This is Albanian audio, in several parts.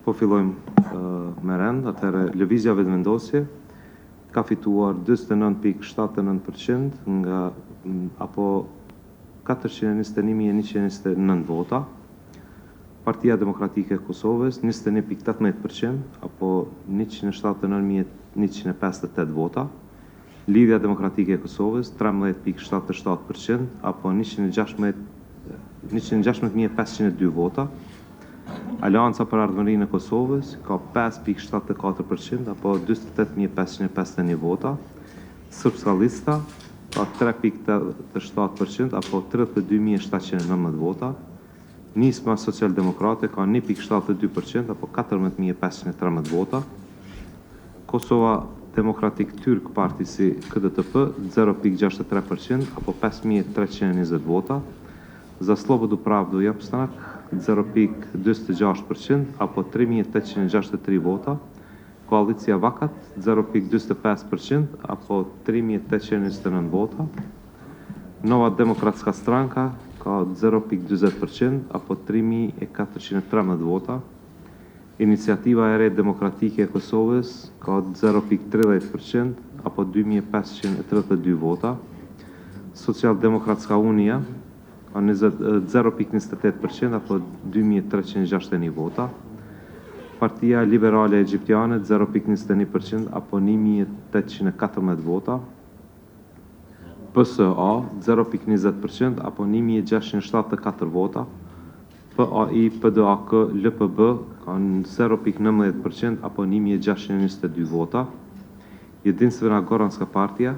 Po fillojmë me rend, atëherë lëvizja vetëvendosje ka fituar 49.79% nga apo 421.129 vota. Partia Demokratike e Kosovës 21.18% apo 179.158 vota. Lidhja Demokratike e Kosovës 13.77% apo 116.502 vota. Aleanca për Ardhmërinë e Kosovës ka 5.74% apo 48.551 vota. Srpska Lista ka 3.87% apo 32.719 vota. Nisma Social-Demokrate ka 1.72% apo 14.513 vota. Kosova Demokratik Tyrk Partisi KDTP 0.63% apo 5.320 vota. Za Slobodu Pravdu i Opstanak 0.26% apo 3.863 vota. Koalicija Vakat 0.25% apo 3.829 vota. Nova Demokratska Stranka ka 0.20% apo 3.413 vota. Iniciativa e Re Demokratike e Kosovës ka 0.30% apo 2.532 vota. Social-Demokratska Unia ka 0.28% apo 2.361 vota. Partia Liberale Egjiptiane 0.21% apo 1.814 vota. PSA 0.20% apo 1.674 vota. PAI, PDAK, LPB kanë 0.19% apo 1.622 vota. Jedinstvena Goranska Partija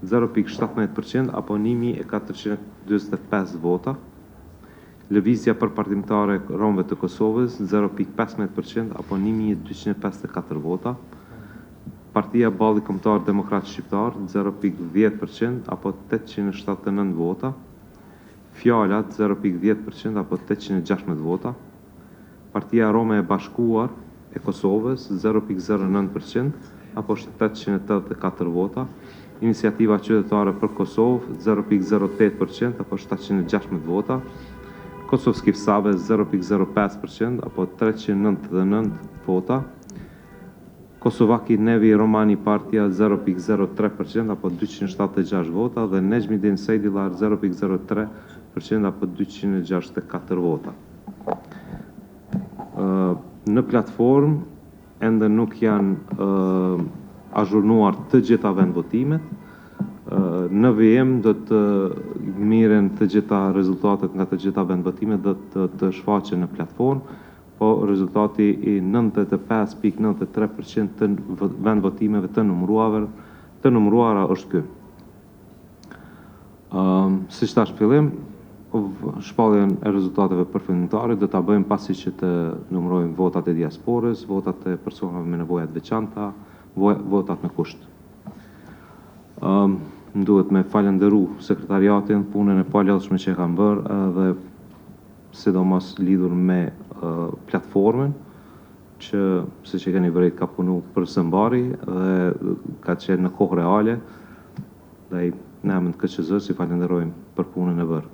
0.17% apo 1.425 vota. Lëvizja për partimtare Romëve të Kosovës 0.15% apo 1.254 vota. Partia Balli Kombëtar Demokrat Shqiptar 0.10% apo 879 vota. Fjalat 0.10% apo 816 vota. Partia Rome e Bashkuar e Kosovës 0.09% apo 884 vota. Iniciativa Qytetare për Kosovë 0.08% apo 716 vota. Kosovski Vsave 0.05% apo 399 vota. Kosovaki Nevi Romani Partija 0.03% apo 276 vota dhe Nejmidin Sejdilar 0.03% apo 264 vota. Në platformë ende nuk janë azhurnuar të gjitha vendvotimet. Në VM do të miren të gjitha rezultatet nga të gjitha vendvotimet do të shfaqen në platformë, po rezultati i 95.93% të vendvotimeve të numëruara është ky. Si thash fillim, shpalljen e rezultateve përfundimtare do ta bëjmë pasi që të numërojmë votat e diasporës, votat e personave me nevoja të veçanta, votat me kusht. Më duhet me falenderu sekretariatin, punën e palodhshme që e kanë bërë dhe sidomos lidhur me platformën që siç e keni vërejt ka punu për së mbari dhe ka qenë në kohë reale dhe ne emën të KQZ si falenderojmë për punën e bërë.